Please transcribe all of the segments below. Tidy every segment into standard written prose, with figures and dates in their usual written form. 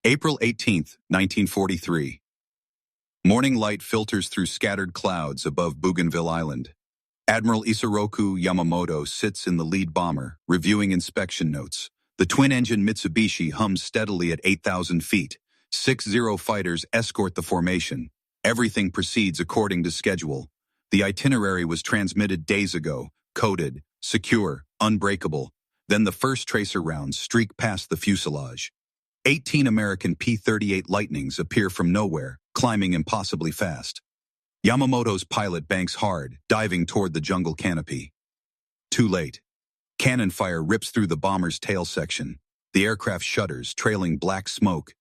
April 18, 1943. Morning light filters through scattered clouds above Bougainville Island. Admiral Yamamoto sits in the lead bomber, reviewing inspection notes. The twin-engine Mitsubishi hums steadily at 8,000 feet. 60 fighters escort the formation. Everything proceeds according to schedule. The itinerary was transmitted days ago, coded, secure, unbreakable. Then the first tracer rounds streak past the fuselage. 18 American P-38 Lightnings appear from nowhere, climbing impossibly fast. Yamamoto's pilot banks hard, diving toward the jungle canopy. Too late. Cannon fire rips through the bomber's tail section. The aircraft shudders, trailing black smoke.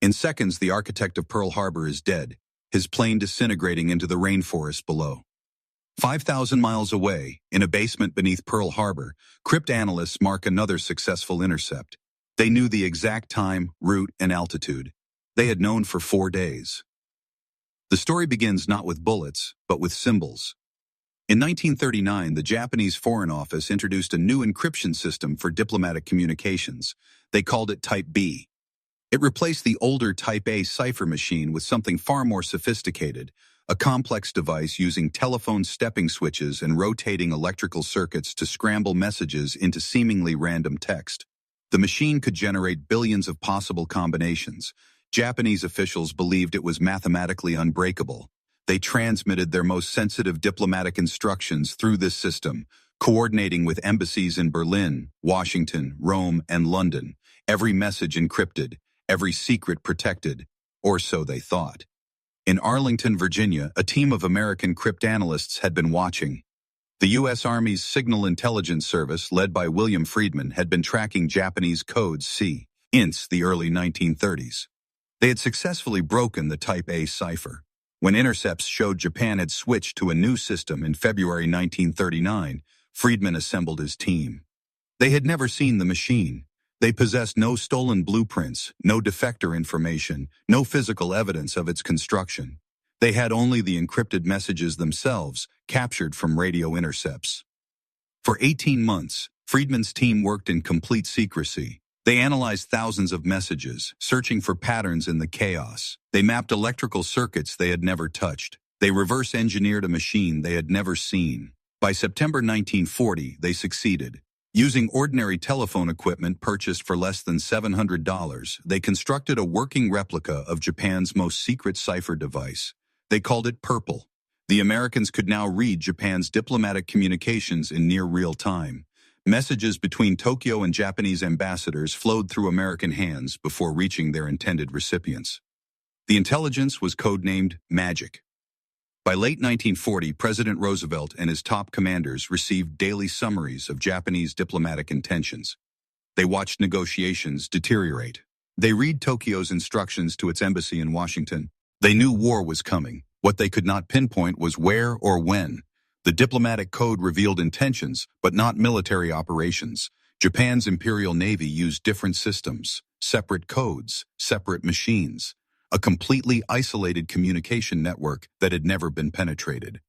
In seconds, the architect of Pearl Harbor is dead, his plane disintegrating into the rainforest below. 5,000 miles away, in a basement beneath Pearl Harbor, cryptanalysts mark another successful intercept. They knew the exact time, route, and altitude. They had known for 4 days. The story begins not with bullets, but with symbols. In 1939, the Japanese Foreign Office introduced a new encryption system for diplomatic communications. They called it Type B. It replaced the older Type A cipher machine with something far more sophisticated, a complex device using telephone stepping switches and rotating electrical circuits to scramble messages into seemingly random text. The machine could generate billions of possible combinations. Japanese officials believed it was mathematically unbreakable. They transmitted their most sensitive diplomatic instructions through this system, coordinating with embassies in Berlin, Washington, Rome, and London. Every message encrypted, every secret protected, or so they thought. In Arlington, Virginia, a team of American cryptanalysts had been watching. The U.S. Army's Signal Intelligence Service, led by William Friedman, had been tracking Japanese codes since the early 1930s. They had successfully broken the Type A cipher. When intercepts showed Japan had switched to a new system in February 1939, Friedman assembled his team. They had never seen the machine. They possessed no stolen blueprints, no defector information, no physical evidence of its construction. They had only the encrypted messages themselves, captured from radio intercepts. For 18 months, Friedman's team worked in complete secrecy. They analyzed thousands of messages, searching for patterns in the chaos. They mapped electrical circuits they had never touched. They reverse-engineered a machine they had never seen. By September 1940, they succeeded. Using ordinary telephone equipment purchased for less than $700, they constructed a working replica of Japan's most secret cipher device. They called it Purple. The Americans could now read Japan's diplomatic communications in near real time. Messages between Tokyo and Japanese ambassadors flowed through American hands before reaching their intended recipients. The intelligence was codenamed Magic. By late 1940, President Roosevelt and his top commanders received daily summaries of Japanese diplomatic intentions. They watched negotiations deteriorate. They read Tokyo's instructions to its embassy in Washington. They knew war was coming. What they could not pinpoint was where or when. The diplomatic code revealed intentions, but not military operations. Japan's Imperial Navy used different systems, separate codes, separate machines, a completely isolated communication network that had never been penetrated.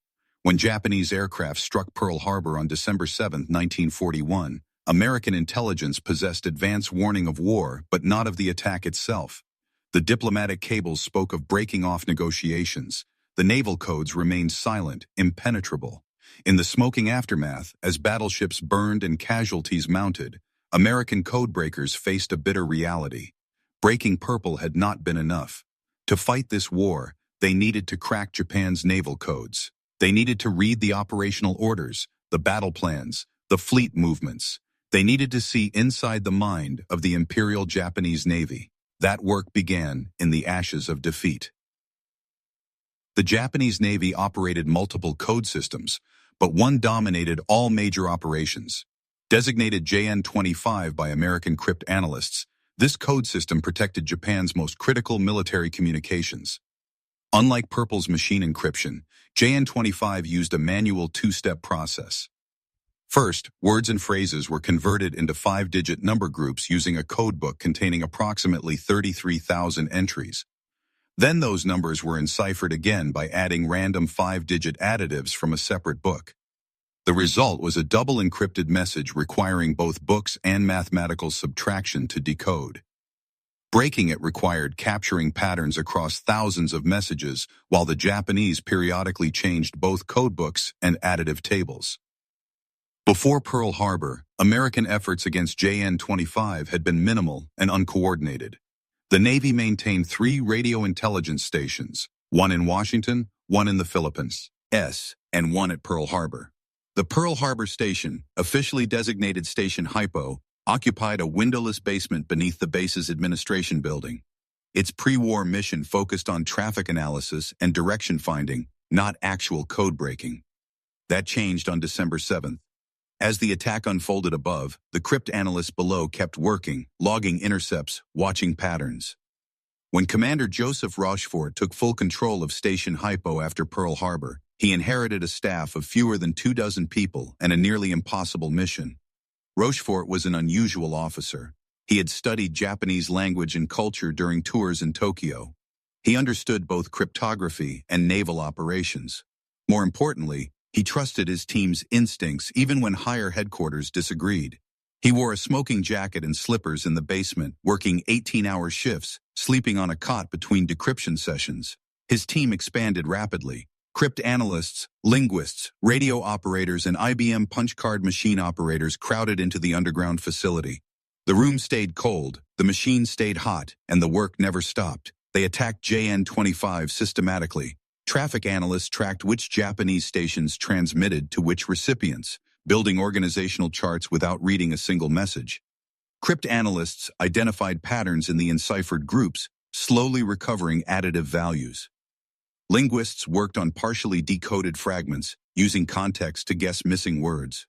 When Japanese aircraft struck Pearl Harbor on December 7, 1941, American intelligence possessed advance warning of war, but not of the attack itself. The diplomatic cables spoke of breaking off negotiations. The naval codes remained silent, impenetrable. In the smoking aftermath, as battleships burned and casualties mounted, American codebreakers faced a bitter reality. Breaking Purple had not been enough. To fight this war, they needed to crack Japan's naval codes. They needed to read the operational orders, the battle plans, the fleet movements. They needed to see inside the mind of the Imperial Japanese Navy. That work began in the ashes of defeat. The Japanese Navy operated multiple code systems, but one dominated all major operations. Designated JN-25 by American cryptanalysts, this code system protected Japan's most critical military communications. Unlike Purple's machine encryption, JN-25 used a manual two-step process. First, words and phrases were converted into 5-digit number groups using a codebook containing approximately 33,000 entries. Then those numbers were enciphered again by adding random 5-digit additives from a separate book. The result was a double encrypted message requiring both books and mathematical subtraction to decode. Breaking it required capturing patterns across thousands of messages, while the Japanese periodically changed both codebooks and additive tables. Before Pearl Harbor, American efforts against JN-25 had been minimal and uncoordinated. The Navy maintained 3 radio intelligence stations, one in Washington, one in the Philippines, and one at Pearl Harbor. The Pearl Harbor Station, officially designated Station Hypo, occupied a windowless basement beneath the base's administration building. Its pre-war mission focused on traffic analysis and direction finding, not actual code breaking. That changed on December 7th. As the attack unfolded above, the cryptanalysts below kept working, logging intercepts, watching patterns. When Commander Joe Rochefort took full control of Station Hypo after Pearl Harbor, he inherited a staff of fewer than 24 people and a nearly impossible mission. Rochefort was an unusual officer. He had studied Japanese language and culture during tours in Tokyo. He understood both cryptography and naval operations. More importantly, he trusted his team's instincts even when higher headquarters disagreed. He wore a smoking jacket and slippers in the basement, working 18-hour shifts, sleeping on a cot between decryption sessions. His team expanded rapidly. Cryptanalysts, linguists, radio operators, and IBM punch card machine operators crowded into the underground facility. The room stayed cold, the machine stayed hot, and the work never stopped. They attacked JN-25 systematically. Traffic analysts tracked which Japanese stations transmitted to which recipients, building organizational charts without reading a single message. Cryptanalysts identified patterns in the enciphered groups, slowly recovering additive values. Linguists worked on partially decoded fragments, using context to guess missing words.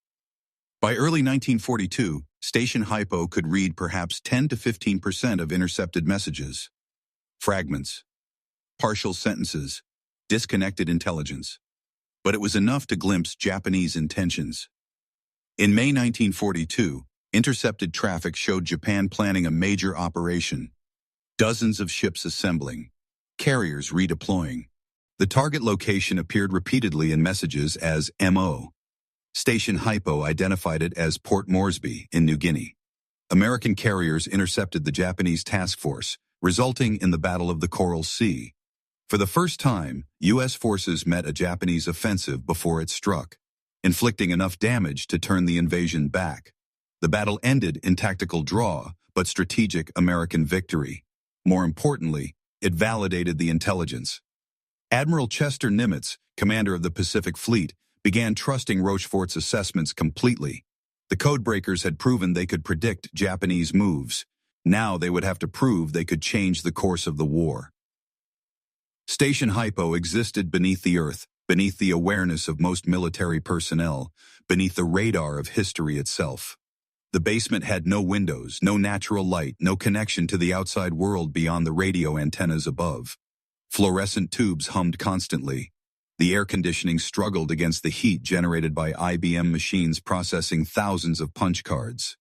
By early 1942, Station Hypo could read perhaps 10 to 15% of intercepted messages. Fragments, partial sentences, disconnected intelligence. But it was enough to glimpse Japanese intentions. In May 1942, intercepted traffic showed Japan planning a major operation. Dozens of ships assembling, carriers redeploying. The target location appeared repeatedly in messages as MO. Station Hypo identified it as Port Moresby in New Guinea. American carriers intercepted the Japanese task force, resulting in the Battle of the Coral Sea. For the first time, U.S. forces met a Japanese offensive before it struck, inflicting enough damage to turn the invasion back. The battle ended in tactical draw, but strategic American victory. More importantly, it validated the intelligence. Admiral Chester Nimitz, commander of the Pacific Fleet, began trusting Rochefort's assessments completely. The Codebreakers had proven they could predict Japanese moves. Now they would have to prove they could change the course of the war. Station Hypo existed beneath the earth, beneath the awareness of most military personnel, beneath the radar of history itself. The basement had no windows, no natural light, no connection to the outside world beyond the radio antennas above. Fluorescent tubes hummed constantly. The air conditioning struggled against the heat generated by IBM machines processing thousands of punch cards.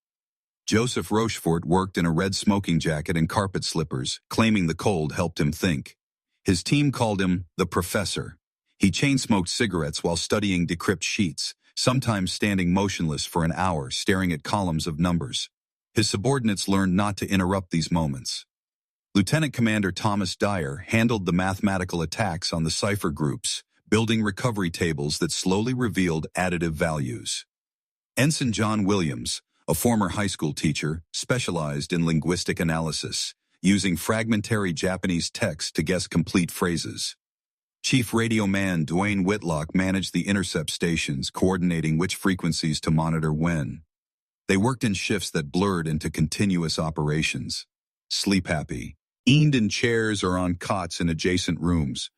Joseph Rochefort worked in a red smoking jacket and carpet slippers, claiming the cold helped him think. His team called him the Professor. He chain-smoked cigarettes while studying decrypt sheets, sometimes standing motionless for an hour staring at columns of numbers. His subordinates learned not to interrupt these moments. Lieutenant Commander Thomas Dyer handled the mathematical attacks on the cipher groups, building recovery tables that slowly revealed additive values. Ensign John Williams, a former high school teacher, specialized in linguistic analysis, using fragmentary Japanese text to guess complete phrases. Chief Radio Man Dwayne Whitlock managed the intercept stations, coordinating which frequencies to monitor when. They worked in shifts that blurred into continuous operations. Sleep-happy, leaned in chairs or on cots in adjacent rooms.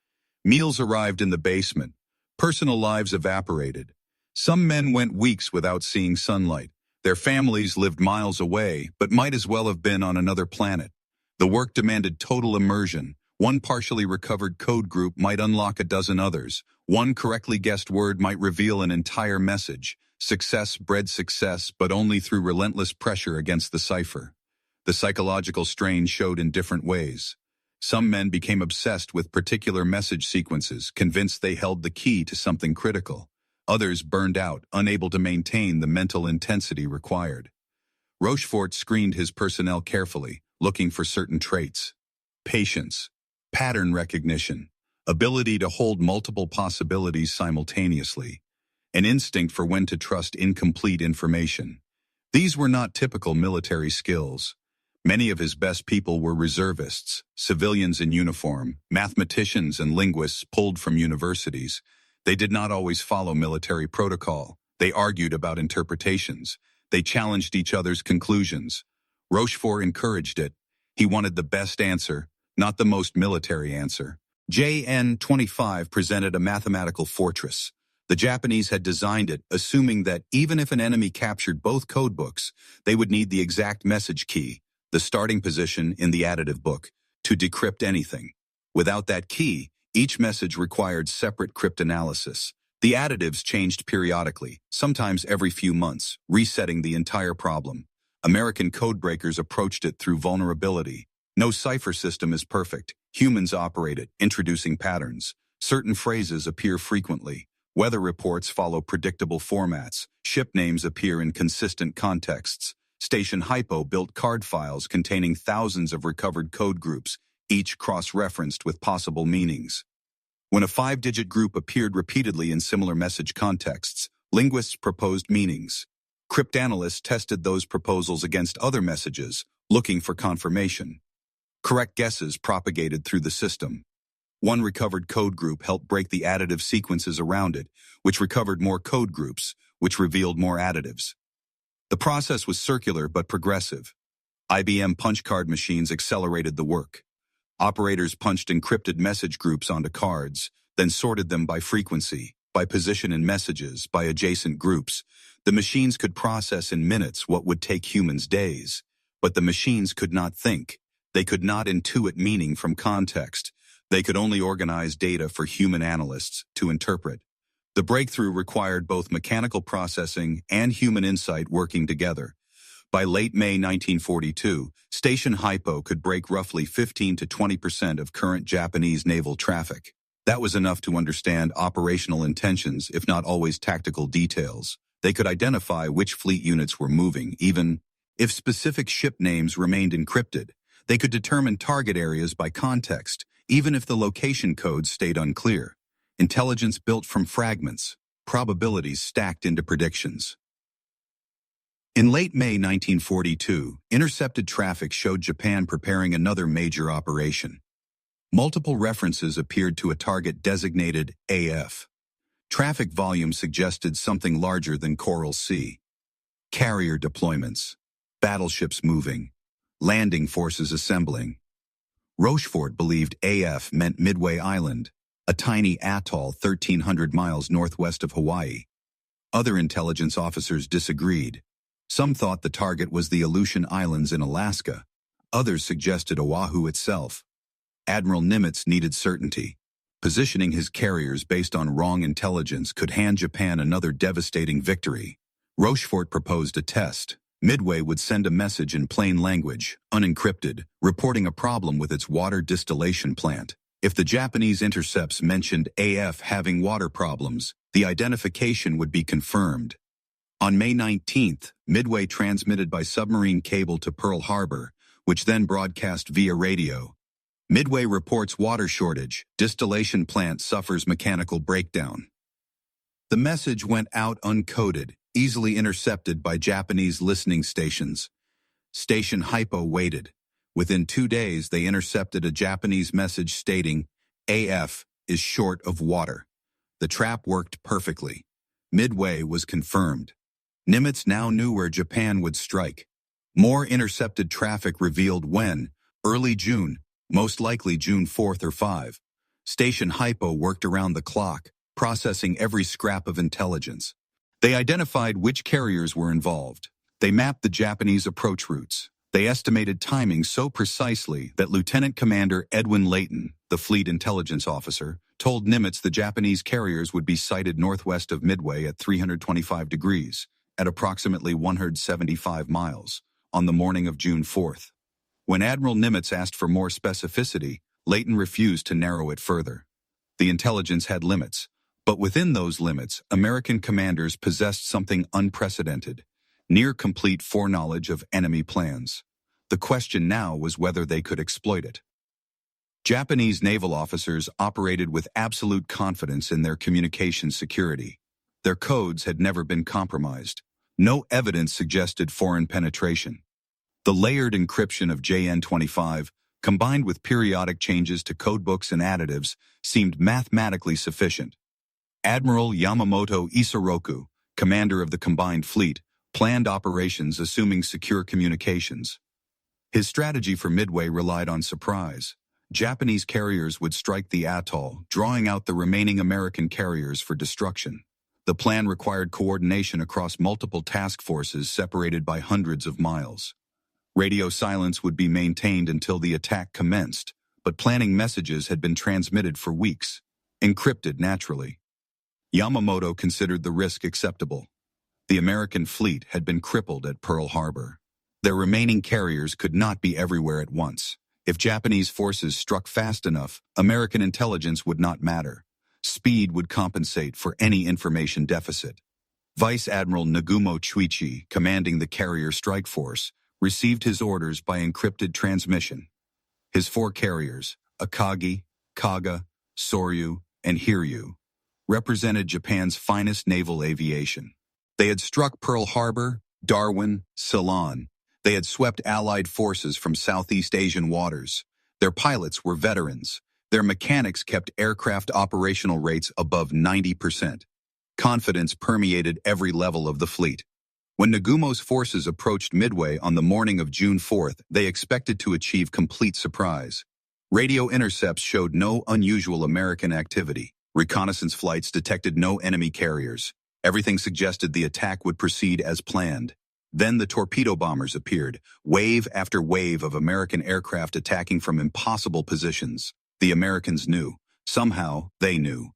Meals arrived in the basement. Personal lives evaporated. Some men went weeks without seeing sunlight. Their families lived miles away, but might as well have been on another planet. The work demanded total immersion. One partially recovered code group might unlock a dozen others. One correctly guessed word might reveal an entire message. Success bred success, but only through relentless pressure against the cipher. The psychological strain showed in different ways. Some men became obsessed with particular message sequences, convinced they held the key to something critical. Others burned out, unable to maintain the mental intensity required. Rochefort screened his personnel carefully, looking for certain traits. Patience, pattern recognition, ability to hold multiple possibilities simultaneously, an instinct for when to trust incomplete information. These were not typical military skills. Many of his best people were reservists, civilians in uniform, mathematicians and linguists pulled from universities. They did not always follow military protocol. They argued about interpretations. They challenged each other's conclusions. Rochefort encouraged it. He wanted the best answer, not the most military answer. JN-25 presented a mathematical fortress. The Japanese had designed it, assuming that even if an enemy captured both codebooks, they would need the exact message key, the starting position in the additive book, to decrypt anything. Without that key, each message required separate cryptanalysis. The additives changed periodically, sometimes every few months, resetting the entire problem. American codebreakers approached it through vulnerability. No cipher system is perfect. Humans operate it, introducing patterns. Certain phrases appear frequently. Weather reports follow predictable formats. Ship names appear in consistent contexts. Station Hypo built card files containing thousands of recovered code groups, each cross-referenced with possible meanings. When a 5-digit group appeared repeatedly in similar message contexts, linguists proposed meanings. Cryptanalysts tested those proposals against other messages, looking for confirmation. Correct guesses propagated through the system. One recovered code group helped break the additive sequences around it, which recovered more code groups, which revealed more additives. The process was circular but progressive. IBM punch card machines accelerated the work. Operators punched encrypted message groups onto cards, then sorted them by frequency, by position in messages, by adjacent groups. The machines could process in minutes what would take humans days. But the machines could not think. They could not intuit meaning from context. They could only organize data for human analysts to interpret. The breakthrough required both mechanical processing and human insight working together. By late May 1942, Station Hypo could break roughly 15 to 20% of current Japanese naval traffic. That was enough to understand operational intentions, if not always tactical details. They could identify which fleet units were moving, even if specific ship names remained encrypted. They could determine target areas by context, even if the location codes stayed unclear. Intelligence built from fragments, probabilities stacked into predictions. In late May 1942, intercepted traffic showed Japan preparing another major operation. Multiple references appeared to a target designated AF. Traffic volume suggested something larger than Coral Sea. Carrier deployments, battleships moving, landing forces assembling. Rochefort believed AF meant Midway Island, a tiny atoll 1,300 miles northwest of Hawaii. Other intelligence officers disagreed. Some thought the target was the Aleutian Islands in Alaska. Others suggested Oahu itself. Admiral Nimitz needed certainty. Positioning his carriers based on wrong intelligence could hand Japan another devastating victory. Rochefort proposed a test. Midway would send a message in plain language, unencrypted, reporting a problem with its water distillation plant. If the Japanese intercepts mentioned AF having water problems, the identification would be confirmed. On May 19th, Midway transmitted by submarine cable to Pearl Harbor, which then broadcast via radio. Midway reports water shortage, distillation plant suffers mechanical breakdown. The message went out uncoded, easily intercepted by Japanese listening stations. Station Hypo waited. Within 2 days, they intercepted a Japanese message stating, AF is short of water. The trap worked perfectly. Midway was confirmed. Nimitz now knew where Japan would strike. More intercepted traffic revealed when, early June, most likely June 4th or 5. Station Hypo worked around the clock, processing every scrap of intelligence. They identified which carriers were involved. They mapped the Japanese approach routes. They estimated timing so precisely that Lieutenant Commander Edwin Layton, the fleet intelligence officer, told Nimitz the Japanese carriers would be sighted northwest of Midway at 325 degrees, at approximately 175 miles, on the morning of June 4th. When Admiral Nimitz asked for more specificity, Layton refused to narrow it further. The intelligence had limits, but within those limits, American commanders possessed something unprecedented, near-complete foreknowledge of enemy plans. The question now was whether they could exploit it. Japanese naval officers operated with absolute confidence in their communication security. Their codes had never been compromised. No evidence suggested foreign penetration. The layered encryption of JN-25, combined with periodic changes to codebooks and additives, seemed mathematically sufficient. Admiral Yamamoto Isoroku, commander of the combined fleet, planned operations assuming secure communications. His strategy for Midway relied on surprise. Japanese carriers would strike the atoll, drawing out the remaining American carriers for destruction. The plan required coordination across multiple task forces separated by hundreds of miles. Radio silence would be maintained until the attack commenced, but planning messages had been transmitted for weeks, encrypted naturally. Yamamoto considered the risk acceptable. The American fleet had been crippled at Pearl Harbor. Their remaining carriers could not be everywhere at once. If Japanese forces struck fast enough, American intelligence would not matter. Speed would compensate for any information deficit. Vice Admiral Nagumo Chuichi, commanding the carrier strike force, received his orders by encrypted transmission. His 4 carriers, Akagi, Kaga, Soryu, and Hiryu, represented Japan's finest naval aviation. They had struck Pearl Harbor, Darwin, Ceylon. They had swept Allied forces from Southeast Asian waters. Their pilots were veterans. Their mechanics kept aircraft operational rates above 90%. Confidence permeated every level of the fleet. When Nagumo's forces approached Midway on the morning of June 4th, they expected to achieve complete surprise. Radio intercepts showed no unusual American activity. Reconnaissance flights detected no enemy carriers. Everything suggested the attack would proceed as planned. Then the torpedo bombers appeared, wave after wave of American aircraft attacking from impossible positions. The Americans knew. Somehow, they knew.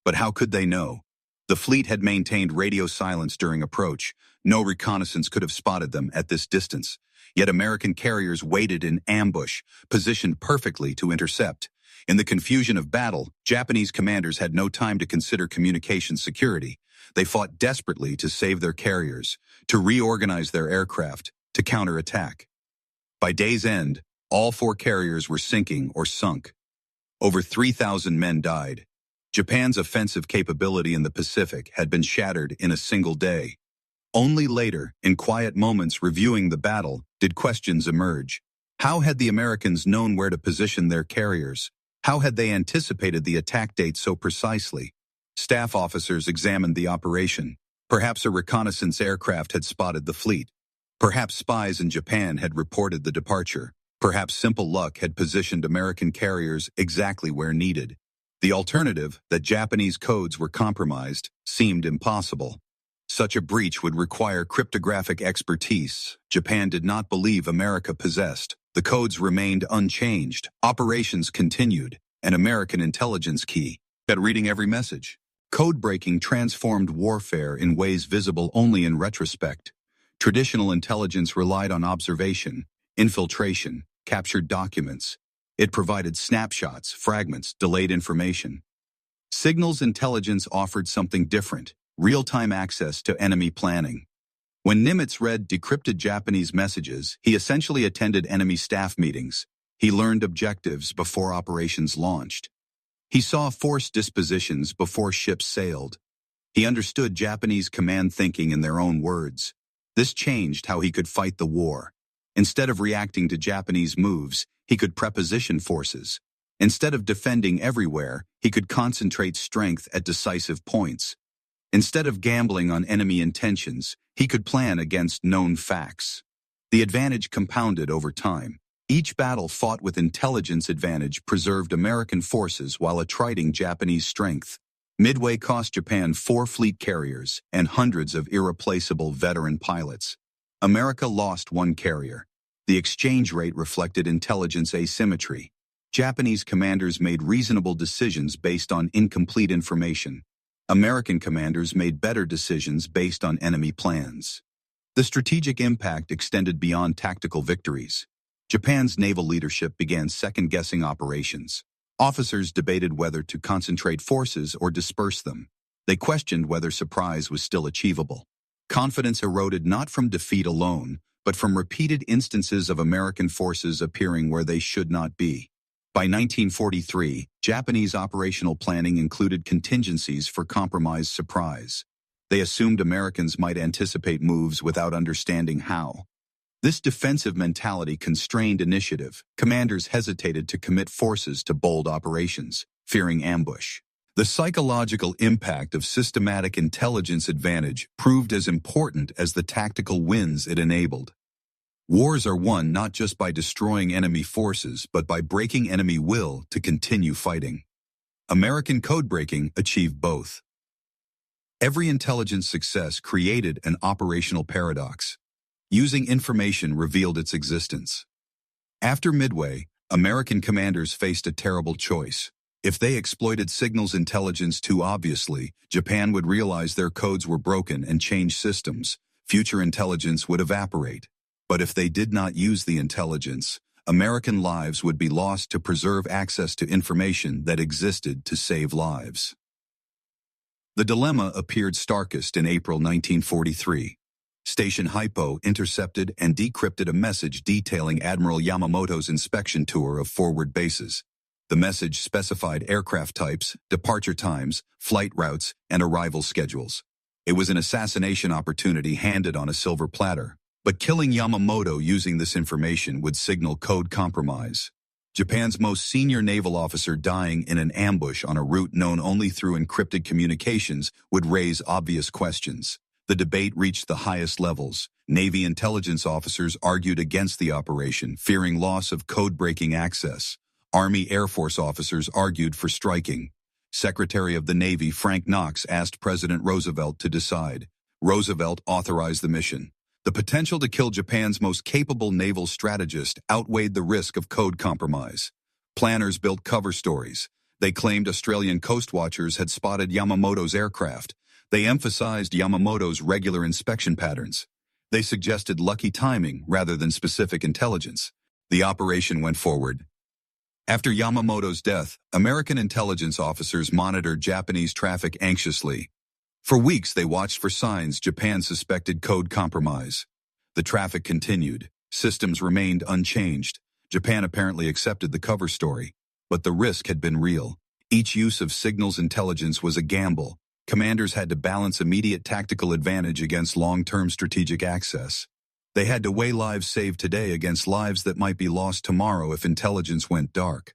But how could they know? The fleet had maintained radio silence during approach. No reconnaissance could have spotted them at this distance. Yet American carriers waited in ambush, positioned perfectly to intercept. In the confusion of battle, Japanese commanders had no time to consider communication security. They fought desperately to save their carriers, to reorganize their aircraft, to counterattack. By day's end, all 4 carriers were sinking or sunk. Over 3,000 men died. Japan's offensive capability in the Pacific had been shattered in a single day. Only later, in quiet moments reviewing the battle, did questions emerge. How had the Americans known where to position their carriers? How had they anticipated the attack date so precisely? Staff officers examined the operation. Perhaps a reconnaissance aircraft had spotted the fleet. Perhaps spies in Japan had reported the departure. Perhaps simple luck had positioned American carriers exactly where needed. The alternative, that Japanese codes were compromised, seemed impossible. Such a breach would require cryptographic expertise Japan did not believe America possessed. The codes remained unchanged. Operations continued. An American intelligence key at reading every message. Code-breaking transformed warfare in ways visible only in retrospect. Traditional intelligence relied on observation, infiltration, captured documents. It provided snapshots, fragments, delayed information. Signals intelligence offered something different, real-time access to enemy planning. When Nimitz read decrypted Japanese messages, he essentially attended enemy staff meetings. He learned objectives before operations launched. He saw force dispositions before ships sailed. He understood Japanese command thinking in their own words. This changed how he could fight the war. Instead of reacting to Japanese moves, he could preposition forces. Instead of defending everywhere, he could concentrate strength at decisive points. Instead of gambling on enemy intentions, he could plan against known facts. The advantage compounded over time. Each battle fought with intelligence advantage preserved American forces while attriting Japanese strength. Midway cost Japan 4 fleet carriers and hundreds of irreplaceable veteran pilots. America lost 1 carrier. The exchange rate reflected intelligence asymmetry. Japanese commanders made reasonable decisions based on incomplete information. American commanders made better decisions based on enemy plans. The strategic impact extended beyond tactical victories. Japan's naval leadership began second-guessing operations. Officers debated whether to concentrate forces or disperse them. They questioned whether surprise was still achievable. Confidence eroded not from defeat alone, but from repeated instances of American forces appearing where they should not be. By 1943, Japanese operational planning included contingencies for compromised surprise. They assumed Americans might anticipate moves without understanding how. This defensive mentality constrained initiative. Commanders hesitated to commit forces to bold operations, fearing ambush. The psychological impact of systematic intelligence advantage proved as important as the tactical wins it enabled. Wars are won not just by destroying enemy forces, but by breaking enemy will to continue fighting. American codebreaking achieved both. Every intelligence success created an operational paradox. Using information revealed its existence. After Midway, American commanders faced a terrible choice. If they exploited signals intelligence too obviously, Japan would realize their codes were broken and change systems. Future intelligence would evaporate. But if they did not use the intelligence, American lives would be lost to preserve access to information that existed to save lives. The dilemma appeared starkest in April 1943. Station Hypo intercepted and decrypted a message detailing Admiral Yamamoto's inspection tour of forward bases. The message specified aircraft types, departure times, flight routes, and arrival schedules. It was an assassination opportunity handed on a silver platter. But killing Yamamoto using this information would signal code compromise. Japan's most senior naval officer dying in an ambush on a route known only through encrypted communications would raise obvious questions. The debate reached the highest levels. Navy intelligence officers argued against the operation, fearing loss of code-breaking access. Army Air Force officers argued for striking. Secretary of the Navy Frank Knox asked President Roosevelt to decide. Roosevelt authorized the mission. The potential to kill Japan's most capable naval strategist outweighed the risk of code compromise. Planners built cover stories. They claimed Australian coast watchers had spotted Yamamoto's aircraft. They emphasized Yamamoto's regular inspection patterns. They suggested lucky timing rather than specific intelligence. The operation went forward. After Yamamoto's death, American intelligence officers monitored Japanese traffic anxiously. For weeks, they watched for signs Japan suspected code compromise. The traffic continued. Systems remained unchanged. Japan apparently accepted the cover story. But the risk had been real. Each use of signals intelligence was a gamble. Commanders had to balance immediate tactical advantage against long-term strategic access. They had to weigh lives saved today against lives that might be lost tomorrow if intelligence went dark.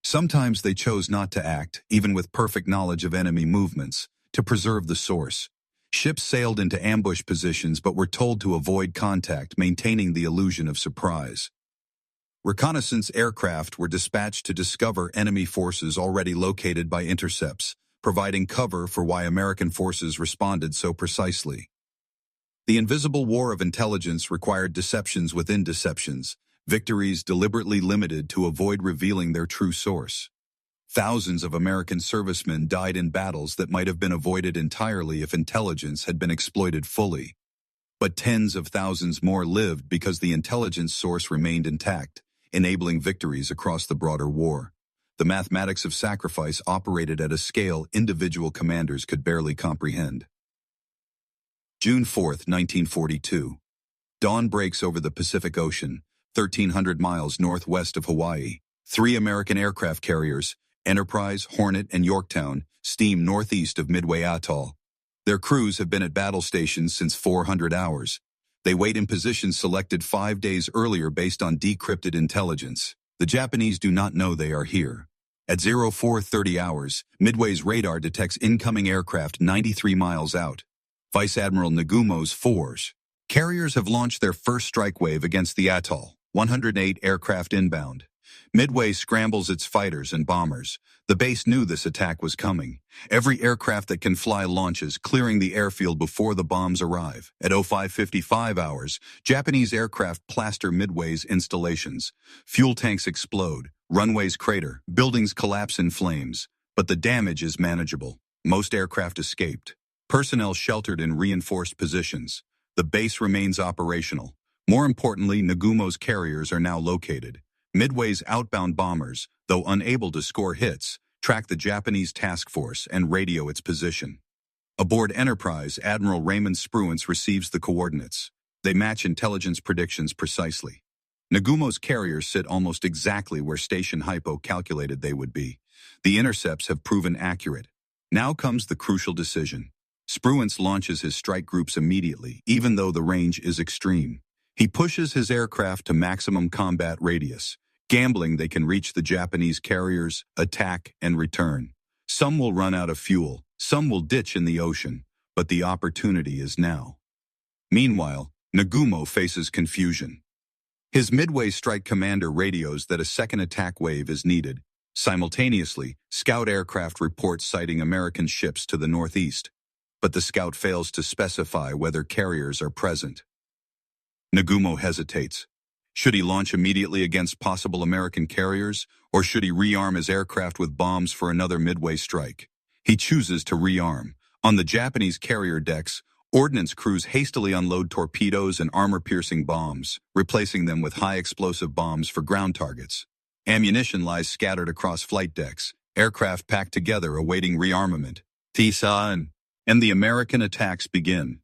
Sometimes they chose not to act, even with perfect knowledge of enemy movements, to preserve the source. Ships sailed into ambush positions but were told to avoid contact, maintaining the illusion of surprise. Reconnaissance aircraft were dispatched to discover enemy forces already located by intercepts, providing cover for why American forces responded so precisely. The invisible war of intelligence required deceptions within deceptions, victories deliberately limited to avoid revealing their true source. Thousands of American servicemen died in battles that might have been avoided entirely if intelligence had been exploited fully. But tens of thousands more lived because the intelligence source remained intact, enabling victories across the broader war. The mathematics of sacrifice operated at a scale individual commanders could barely comprehend. June 4, 1942. Dawn breaks over the Pacific Ocean, 1,300 miles northwest of Hawaii. 3 American aircraft carriers, Enterprise, Hornet, and Yorktown, steam northeast of Midway Atoll. Their crews have been at battle stations since 400 hours. They wait in positions selected 5 days earlier based on decrypted intelligence. The Japanese do not know they are here. At 0430 hours, Midway's radar detects incoming aircraft 93 miles out. Vice Admiral Nagumo's force. Carriers have launched their first strike wave against the atoll, 108 aircraft inbound. Midway scrambles its fighters and bombers. The base knew this attack was coming. Every aircraft that can fly launches, clearing the airfield before the bombs arrive. At 0555 hours, Japanese aircraft plaster Midway's installations. Fuel tanks explode, runways crater, buildings collapse in flames. But the damage is manageable. Most aircraft escaped. Personnel sheltered in reinforced positions. The base remains operational. More importantly, Nagumo's carriers are now located. Midway's outbound bombers, though unable to score hits, track the Japanese task force and radio its position. Aboard Enterprise, Admiral Raymond Spruance receives the coordinates. They match intelligence predictions precisely. Nagumo's carriers sit almost exactly where Station Hypo calculated they would be. The intercepts have proven accurate. Now comes the crucial decision. Spruance launches his strike groups immediately, even though the range is extreme. He pushes his aircraft to maximum combat radius, gambling they can reach the Japanese carriers, attack, and return. Some will run out of fuel, some will ditch in the ocean, but the opportunity is now. Meanwhile, Nagumo faces confusion. His Midway strike commander radios that a second attack wave is needed. Simultaneously, scout aircraft report sighting American ships to the northeast, but the scout fails to specify whether carriers are present. Nagumo hesitates. Should he launch immediately against possible American carriers, or should he rearm his aircraft with bombs for another Midway strike? He chooses to rearm. On the Japanese carrier decks, ordnance crews hastily unload torpedoes and armor-piercing bombs, replacing them with high-explosive bombs for ground targets. Ammunition lies scattered across flight decks, aircraft packed together awaiting rearmament. And the American attacks begin.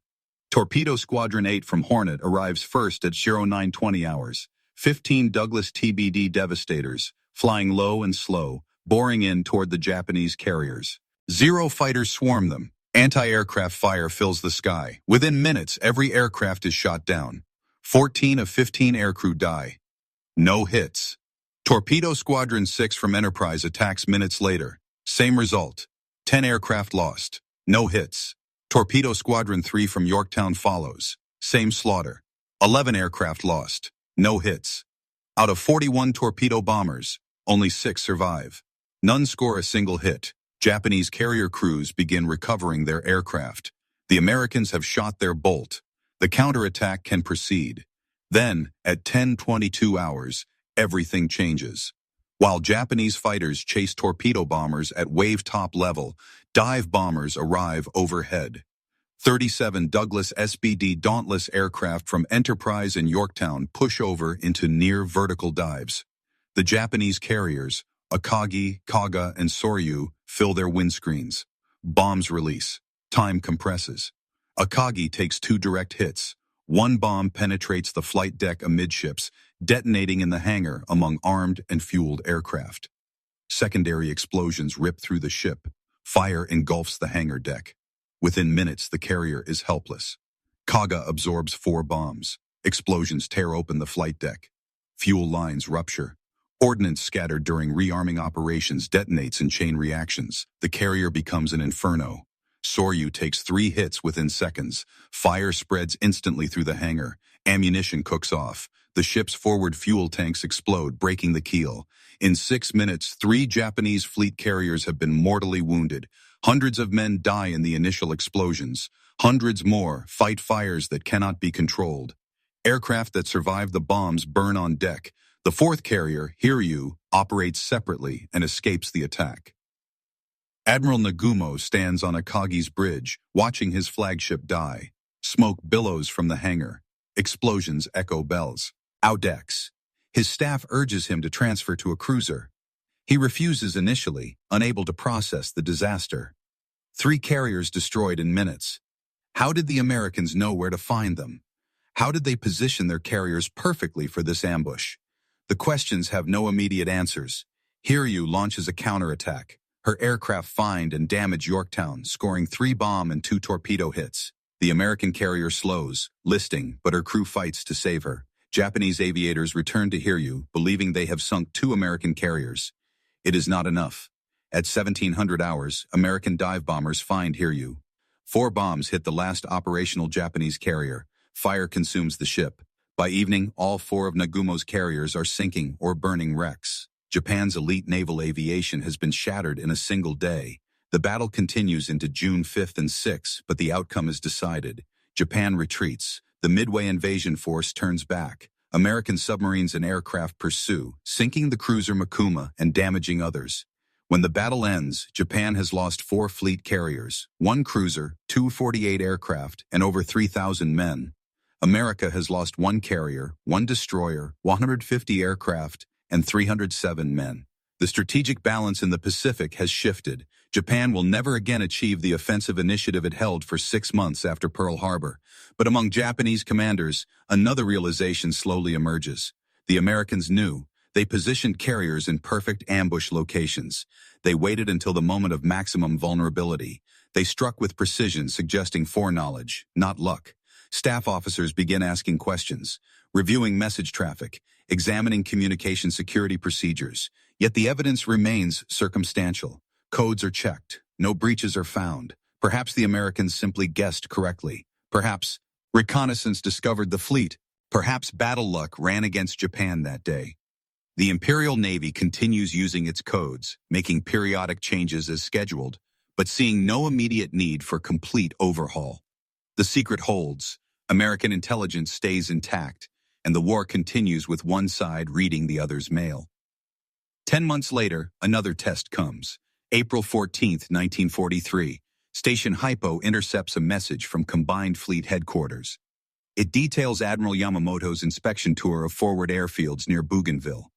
Torpedo Squadron 8 from Hornet arrives first at 0920 hours. 15 Douglas TBD Devastators, flying low and slow, boring in toward the Japanese carriers. 0 fighters swarm them. Anti-aircraft fire fills the sky. Within minutes, every aircraft is shot down. 14 of 15 aircrew die. No hits. Torpedo Squadron 6 from Enterprise attacks minutes later. Same result. 10 aircraft lost. No hits. Torpedo Squadron 3 from Yorktown follows. Same slaughter. 11 aircraft lost. No hits. Out of 41 torpedo bombers, only 6 survive. None score a single hit. Japanese carrier crews begin recovering their aircraft. The Americans have shot their bolt. The counterattack can proceed. Then, at 10:22 hours, everything changes. While Japanese fighters chase torpedo bombers at wave-top level, dive bombers arrive overhead. 37 Douglas SBD Dauntless aircraft from Enterprise and Yorktown push over into near-vertical dives. The Japanese carriers, Akagi, Kaga, and Soryu, fill their windscreens. Bombs release. Time compresses. Akagi takes 2 direct hits. One bomb penetrates the flight deck amidships, detonating in the hangar among armed and fueled aircraft. Secondary explosions rip through the ship. Fire engulfs the hangar deck. Within minutes, the carrier is helpless. Kaga absorbs 4 bombs. Explosions tear open the flight deck. Fuel lines rupture. Ordnance scattered during rearming operations detonates in chain reactions. The carrier becomes an inferno. Soryu takes 3 hits within seconds. Fire spreads instantly through the hangar. Ammunition cooks off. The ship's forward fuel tanks explode, breaking the keel. In 6 minutes, 3 Japanese fleet carriers have been mortally wounded. Hundreds of men die in the initial explosions. Hundreds more fight fires that cannot be controlled. Aircraft that survive the bombs burn on deck. The 4th carrier, Hiryu, operates separately and escapes the attack. Admiral Nagumo stands on Akagi's bridge, watching his flagship die. Smoke billows from the hangar. Explosions echo bells. Outdecks. His staff urges him to transfer to a cruiser. He refuses initially, unable to process the disaster. 3 carriers destroyed in minutes. How did the Americans know where to find them? How did they position their carriers perfectly for this ambush? The questions have no immediate answers. Hiryu launches a counterattack. Her aircraft find and damage Yorktown, scoring 3 bomb and 2 torpedo hits. The American carrier slows, listing, but her crew fights to save her. Japanese aviators return to Hiryu, believing they have sunk 2 American carriers. It is not enough. At 1700 hours, American dive bombers find Hiryu. 4 bombs hit the last operational Japanese carrier. Fire consumes the ship. By evening, all 4 of Nagumo's carriers are sinking or burning wrecks. Japan's elite naval aviation has been shattered in a single day. The battle continues into June 5th and 6th, but the outcome is decided. Japan retreats. The Midway invasion force turns back. American submarines and aircraft pursue, sinking the cruiser Makuma and damaging others. When the battle ends, Japan has lost 4 fleet carriers, 1 cruiser, 2 48 aircraft, and over 3,000 men. America has lost 1 carrier, 1 destroyer, 150 aircraft, and 307 men. The strategic balance in the Pacific has shifted. Japan will never again achieve the offensive initiative it held for 6 months after Pearl Harbor. But among Japanese commanders, another realization slowly emerges. The Americans knew. They positioned carriers in perfect ambush locations. They waited until the moment of maximum vulnerability. They struck with precision, suggesting foreknowledge, not luck. Staff officers begin asking questions, reviewing message traffic, examining communication security procedures. Yet the evidence remains circumstantial. Codes are checked. No breaches are found. Perhaps the Americans simply guessed correctly. Perhaps reconnaissance discovered the fleet. Perhaps battle luck ran against Japan that day. The Imperial Navy continues using its codes, making periodic changes as scheduled, but seeing no immediate need for complete overhaul. The secret holds. American intelligence stays intact, and the war continues with one side reading the other's mail. 10 months later, another test comes. April 14, 1943, Station Hypo intercepts a message from Combined Fleet Headquarters. It details Admiral Yamamoto's inspection tour of forward airfields near Bougainville.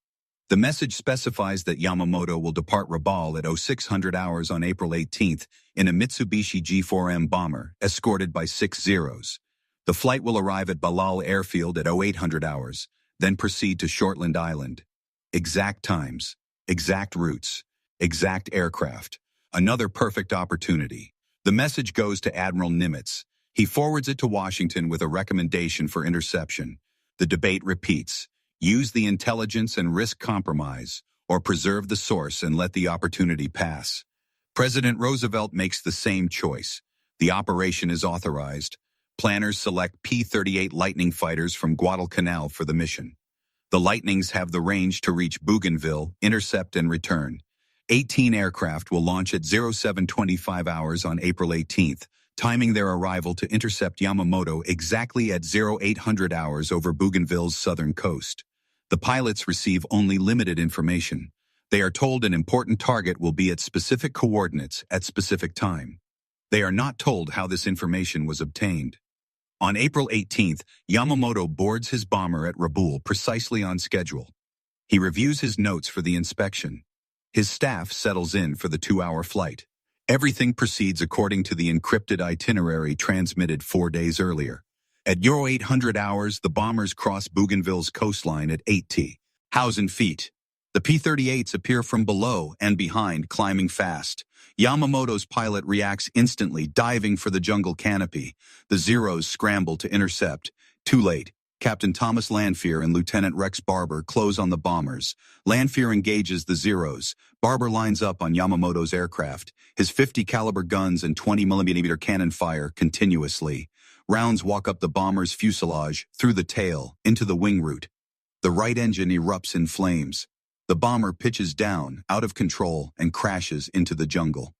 The message specifies that Yamamoto will depart Rabaul at 0600 hours on April 18th in a Mitsubishi G4M bomber, escorted by 6 Zeros. The flight will arrive at Balal Airfield at 0800 hours, then proceed to Shortland Island. Exact times, exact routes, exact aircraft. Another perfect opportunity. The message goes to Admiral Nimitz. He forwards it to Washington with a recommendation for interception. The debate repeats. Use the intelligence and risk compromise, or preserve the source and let the opportunity pass. President Roosevelt makes the same choice. The operation is authorized. Planners select P-38 Lightning fighters from Guadalcanal for the mission. The Lightnings have the range to reach Bougainville, intercept and return. 18 aircraft will launch at 0725 hours on April 18th, timing their arrival to intercept Yamamoto exactly at 0800 hours over Bougainville's southern coast. The pilots receive only limited information. They are told an important target will be at specific coordinates at specific time. They are not told how this information was obtained. On April 18th, Yamamoto boards his bomber at Rabaul precisely on schedule. He reviews his notes for the inspection. His staff settles in for the 2-hour flight. Everything proceeds according to the encrypted itinerary transmitted 4 days earlier. At 0800 hours, the bombers cross Bougainville's coastline at 80,000 feet. The P-38s appear from below and behind, climbing fast. Yamamoto's pilot reacts instantly, diving for the jungle canopy. The Zeros scramble to intercept. Too late. Captain Thomas Lanphier and Lieutenant Rex Barber close on the bombers. Lanphier engages the Zeros. Barber lines up on Yamamoto's aircraft. His 50 caliber guns and 20mm cannon fire continuously. Rounds walk up the bomber's fuselage, through the tail, into the wing root. The right engine erupts in flames. The bomber pitches down, out of control, and crashes into the jungle.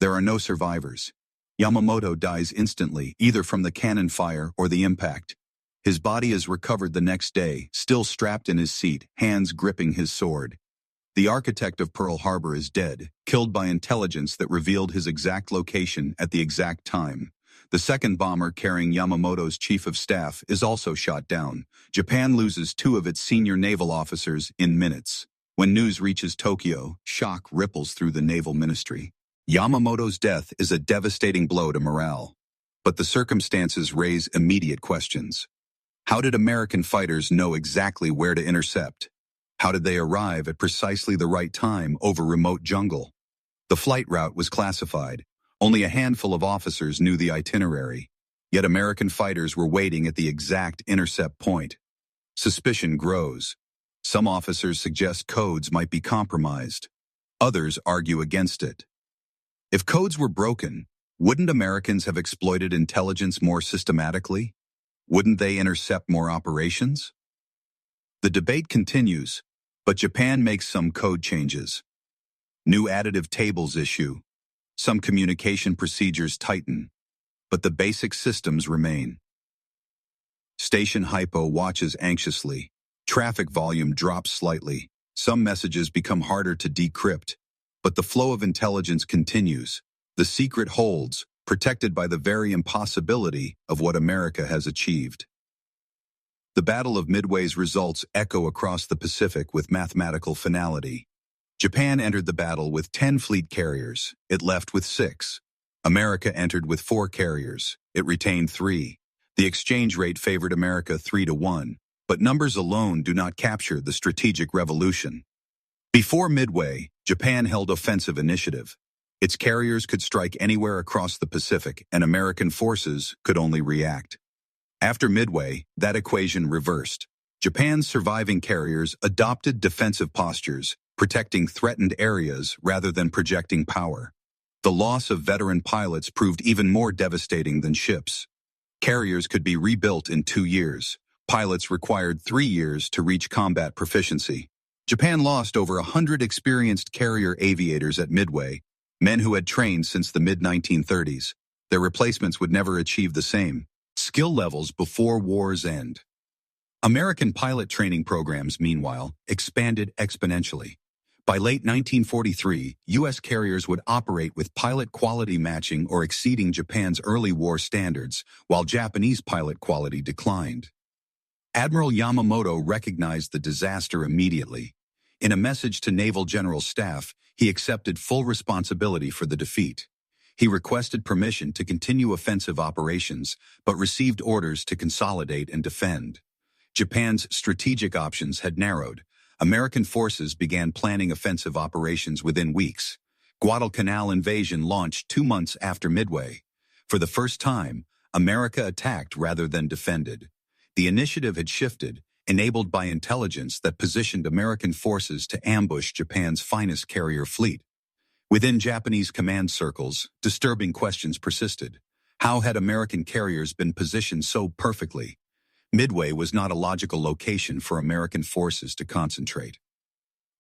There are no survivors. Yamamoto dies instantly, either from the cannon fire or the impact. His body is recovered the next day, still strapped in his seat, hands gripping his sword. The architect of Pearl Harbor is dead, killed by intelligence that revealed his exact location at the exact time. The second bomber carrying Yamamoto's chief of staff is also shot down. Japan loses 2 of its senior naval officers in minutes. When news reaches Tokyo, shock ripples through the naval ministry. Yamamoto's death is a devastating blow to morale. But the circumstances raise immediate questions. How did American fighters know exactly where to intercept? How did they arrive at precisely the right time over remote jungle? The flight route was classified. Only a handful of officers knew the itinerary. Yet American fighters were waiting at the exact intercept point. Suspicion grows. Some officers suggest codes might be compromised. Others argue against it. If codes were broken, wouldn't Americans have exploited intelligence more systematically? Wouldn't they intercept more operations? The debate continues, but Japan makes some code changes. New additive tables issue. Some communication procedures tighten, but the basic systems remain. Station Hypo watches anxiously. Traffic volume drops slightly. Some messages become harder to decrypt, but the flow of intelligence continues. The secret holds, protected by the very impossibility of what America has achieved. The Battle of Midway's results echo across the Pacific with mathematical finality. Japan entered the battle with 10 fleet carriers. It left with 6. America entered with 4 carriers. It retained 3. The exchange rate favored America 3-1, but numbers alone do not capture the strategic revolution. Before Midway, Japan held offensive initiative. Its carriers could strike anywhere across the Pacific, and American forces could only react. After Midway, that equation reversed. Japan's surviving carriers adopted defensive postures, protecting threatened areas rather than projecting power. The loss of veteran pilots proved even more devastating than ships. Carriers could be rebuilt in 2 years. Pilots required 3 years to reach combat proficiency. Japan lost over 100 experienced carrier aviators at Midway, men who had trained since the mid-1930s. Their replacements would never achieve the same skill levels before war's end. American pilot training programs, meanwhile, expanded exponentially. By late 1943, U.S. carriers would operate with pilot quality matching or exceeding Japan's early war standards, while Japanese pilot quality declined. Admiral Yamamoto recognized the disaster immediately. In a message to Naval General Staff, he accepted full responsibility for the defeat. He requested permission to continue offensive operations, but received orders to consolidate and defend. Japan's strategic options had narrowed. American forces began planning offensive operations within weeks. Guadalcanal invasion launched 2 months after Midway. For the first time, America attacked rather than defended. The initiative had shifted, enabled by intelligence that positioned American forces to ambush Japan's finest carrier fleet. Within Japanese command circles, disturbing questions persisted. How had American carriers been positioned so perfectly? Midway was not a logical location for American forces to concentrate.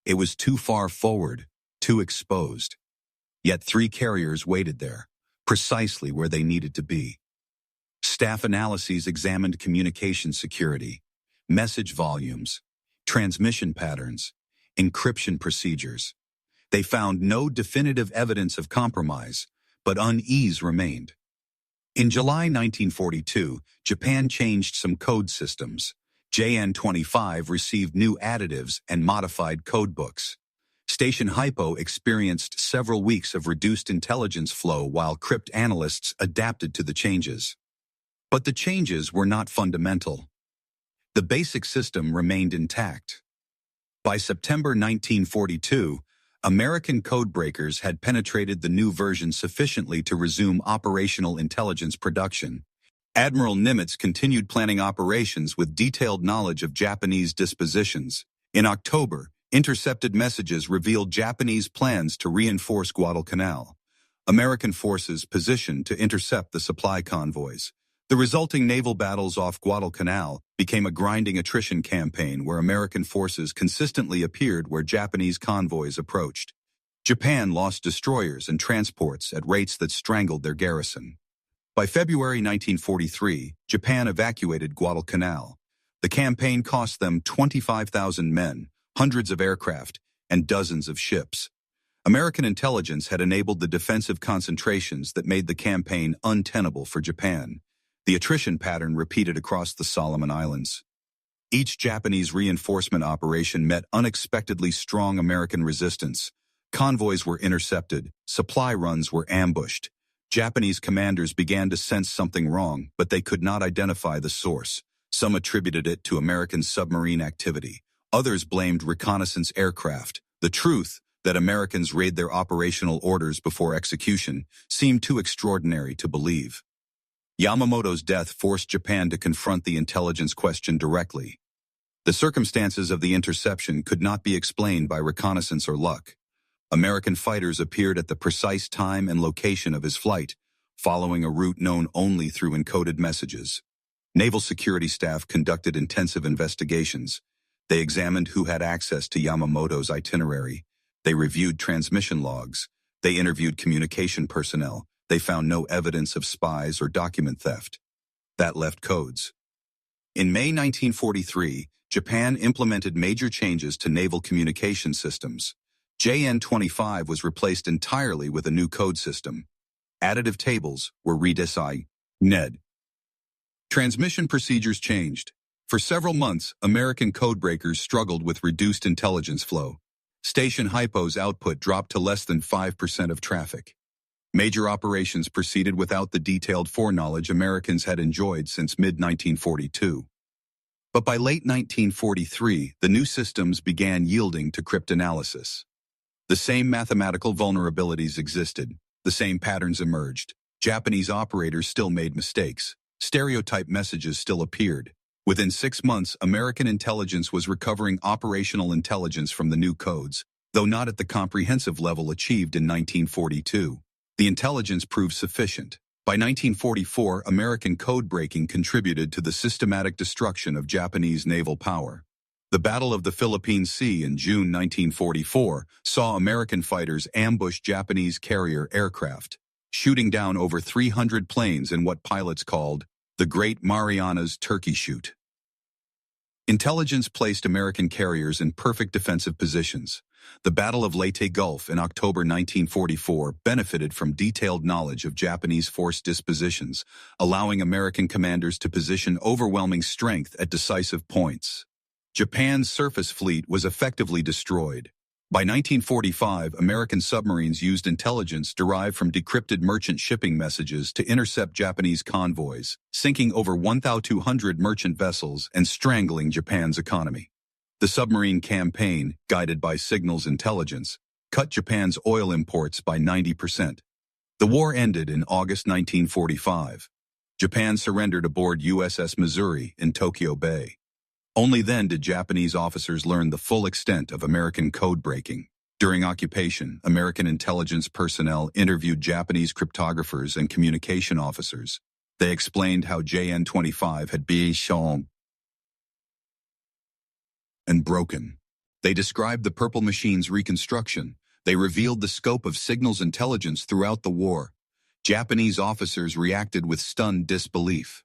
It was too far forward, too exposed. Yet 3 carriers waited there, precisely where they needed to be. Staff analyses examined communication security, message volumes, transmission patterns, encryption procedures. They found no definitive evidence of compromise, but unease remained. In July 1942, Japan changed some code systems. JN-25 received new additives and modified codebooks. Station Hypo experienced several weeks of reduced intelligence flow while cryptanalysts adapted to the changes. But the changes were not fundamental. The basic system remained intact. By September 1942, American codebreakers had penetrated the new version sufficiently to resume operational intelligence production. Admiral Nimitz continued planning operations with detailed knowledge of Japanese dispositions. In October, intercepted messages revealed Japanese plans to reinforce Guadalcanal. American forces positioned to intercept the supply convoys. The resulting naval battles off Guadalcanal became a grinding attrition campaign where American forces consistently appeared where Japanese convoys approached. Japan lost destroyers and transports at rates that strangled their garrison. By February 1943, Japan evacuated Guadalcanal. The campaign cost them 25,000 men, hundreds of aircraft, and dozens of ships. American intelligence had enabled the defensive concentrations that made the campaign untenable for Japan. The attrition pattern repeated across the Solomon Islands. Each Japanese reinforcement operation met unexpectedly strong American resistance. Convoys were intercepted, supply runs were ambushed. Japanese commanders began to sense something wrong, but they could not identify the source. Some attributed it to American submarine activity. Others blamed reconnaissance aircraft. The truth, that Americans raid their operational orders before execution, seemed too extraordinary to believe. Yamamoto's death forced Japan to confront the intelligence question directly. The circumstances of the interception could not be explained by reconnaissance or luck. American fighters appeared at the precise time and location of his flight, following a route known only through encoded messages. Naval security staff conducted intensive investigations. They examined who had access to Yamamoto's itinerary. They reviewed transmission logs. They interviewed communication personnel. They found no evidence of spies or document theft. That left codes. In May 1943, Japan implemented major changes to naval communication systems. JN-25 was replaced entirely with a new code system. Additive tables were redesigned. Transmission procedures changed. For several months, American codebreakers struggled with reduced intelligence flow. Station Hypo's output dropped to less than 5% of traffic. Major operations proceeded without the detailed foreknowledge Americans had enjoyed since mid-1942. But by late 1943, the new systems began yielding to cryptanalysis. The same mathematical vulnerabilities existed, the same patterns emerged. Japanese operators still made mistakes. Stereotype messages still appeared. Within 6 months, American intelligence was recovering operational intelligence from the new codes, though not at the comprehensive level achieved in 1942. The intelligence proved sufficient. By 1944, American code-breaking contributed to the systematic destruction of Japanese naval power. The Battle of the Philippine Sea in June 1944 saw American fighters ambush Japanese carrier aircraft, shooting down over 300 planes in what pilots called the Great Marianas Turkey Shoot. Intelligence placed American carriers in perfect defensive positions. The Battle of Leyte Gulf in October 1944 benefited from detailed knowledge of Japanese force dispositions, allowing American commanders to position overwhelming strength at decisive points. Japan's surface fleet was effectively destroyed. By 1945, American submarines used intelligence derived from decrypted merchant shipping messages to intercept Japanese convoys, sinking over 1,200 merchant vessels and strangling Japan's economy. The submarine campaign, guided by signals intelligence, cut Japan's oil imports by 90%. The war ended in August 1945. Japan surrendered aboard USS Missouri in Tokyo Bay. Only then did Japanese officers learn the full extent of American code-breaking. During occupation, American intelligence personnel interviewed Japanese cryptographers and communication officers. They explained how JN-25 had been shown and broken. They described the Purple Machine's reconstruction. They revealed the scope of signals intelligence throughout the war. Japanese officers reacted with stunned disbelief.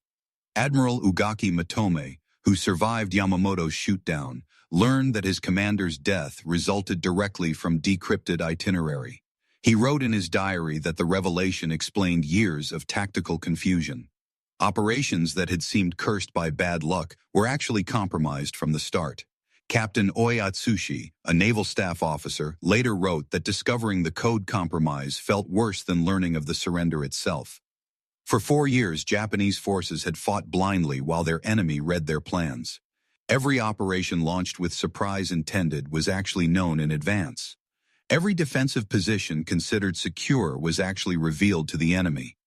Admiral Ugaki Matome, who survived Yamamoto's shoot-down, learned that his commander's death resulted directly from decrypted itinerary. He wrote in his diary that the revelation explained years of tactical confusion. Operations that had seemed cursed by bad luck were actually compromised from the start. Captain Oi Atsushi, a naval staff officer, later wrote that discovering the code compromise felt worse than learning of the surrender itself. For 4 years, Japanese forces had fought blindly while their enemy read their plans. Every operation launched with surprise intended was actually known in advance. Every defensive position considered secure was actually revealed to the enemy.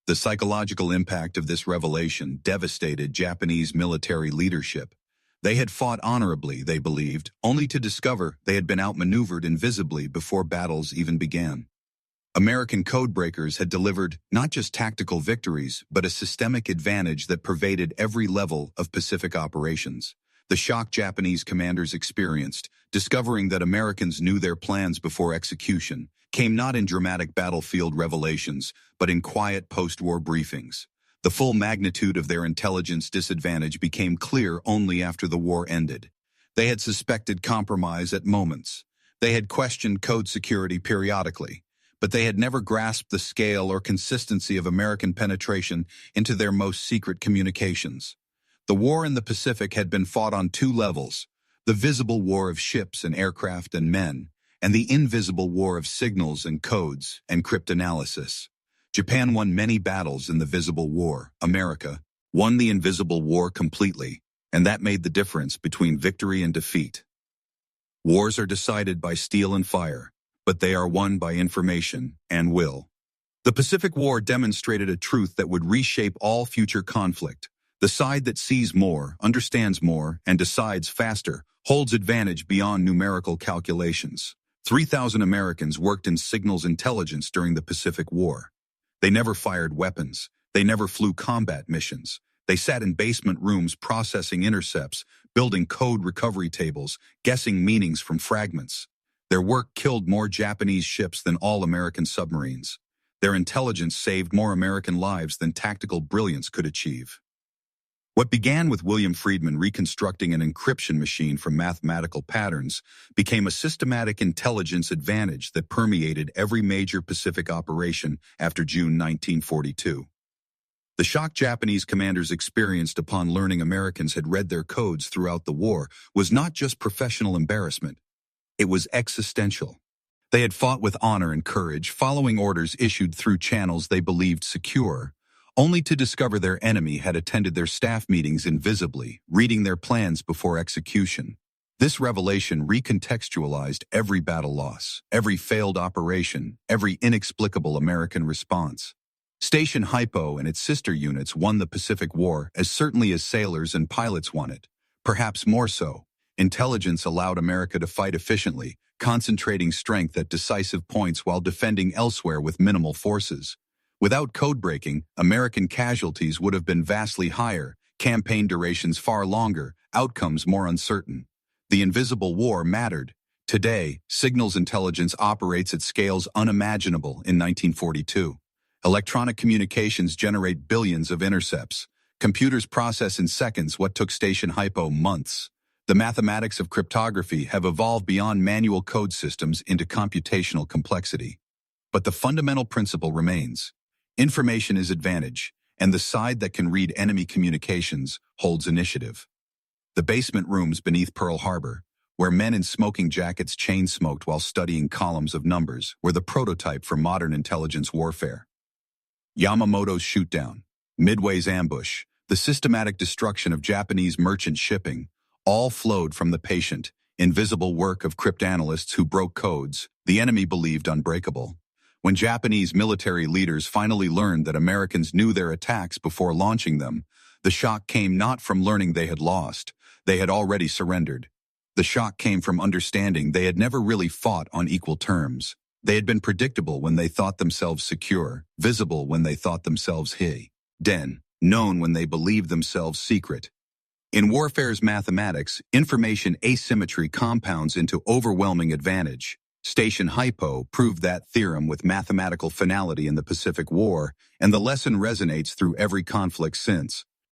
The psychological impact of this revelation devastated Japanese military leadership. They had fought honorably, they believed, only to discover they had been outmaneuvered invisibly before battles even began. American codebreakers had delivered not just tactical victories, but a systemic advantage that pervaded every level of Pacific operations. The shock Japanese commanders experienced, discovering that Americans knew their plans before execution, came not in dramatic battlefield revelations, but in quiet post-war briefings. The full magnitude of their intelligence disadvantage became clear only after the war ended. They had suspected compromise at moments. They had questioned code security periodically, but they had never grasped the scale or consistency of American penetration into their most secret communications. The war in the Pacific had been fought on 2 levels: the visible war of ships and aircraft and men, and the invisible war of signals and codes and cryptanalysis. Japan won many battles in the visible war. America won the invisible war completely, and that made the difference between victory and defeat. Wars are decided by steel and fire, but they are won by information and will. The Pacific War demonstrated a truth that would reshape all future conflict. The side that sees more, understands more, and decides faster holds advantage beyond numerical calculations. 3,000 Americans worked in signals intelligence during the Pacific War. They never fired weapons. They never flew combat missions. They sat in basement rooms processing intercepts, building code recovery tables, guessing meanings from fragments. Their work killed more Japanese ships than all American submarines. Their intelligence saved more American lives than tactical brilliance could achieve. What began with William Friedman reconstructing an encryption machine from mathematical patterns became a systematic intelligence advantage that permeated every major Pacific operation after June 1942. The shock Japanese commanders experienced upon learning Americans had read their codes throughout the war was not just professional embarrassment. It was existential. They had fought with honor and courage, following orders issued through channels they believed secure, only to discover their enemy had attended their staff meetings invisibly, reading their plans before execution. This revelation recontextualized every battle loss, every failed operation, every inexplicable American response. Station Hypo and its sister units won the Pacific War as certainly as sailors and pilots won it, perhaps more so. Intelligence allowed America to fight efficiently, concentrating strength at decisive points while defending elsewhere with minimal forces. Without code-breaking, American casualties would have been vastly higher, campaign durations far longer, outcomes more uncertain. The invisible war mattered. Today, signals intelligence operates at scales unimaginable in 1942. Electronic communications generate billions of intercepts. Computers process in seconds what took Station Hypo months. The mathematics of cryptography have evolved beyond manual code systems into computational complexity. But the fundamental principle remains. Information is advantage, and the side that can read enemy communications holds initiative. The basement rooms beneath Pearl Harbor, where men in smoking jackets chain-smoked while studying columns of numbers, were the prototype for modern intelligence warfare. Yamamoto's shootdown, Midway's ambush, the systematic destruction of Japanese merchant shipping, all flowed from the patient, invisible work of cryptanalysts who broke codes the enemy believed unbreakable. When Japanese military leaders finally learned that Americans knew their attacks before launching them, the shock came not from learning they had lost, they had already surrendered. The shock came from understanding they had never really fought on equal terms. They had been predictable when they thought themselves secure, visible when they thought themselves hidden, known when they believed themselves secret. In warfare's mathematics, information asymmetry compounds into overwhelming advantage. Station Hypo proved that theorem with mathematical finality in the Pacific War, and the lesson resonates through every conflict since.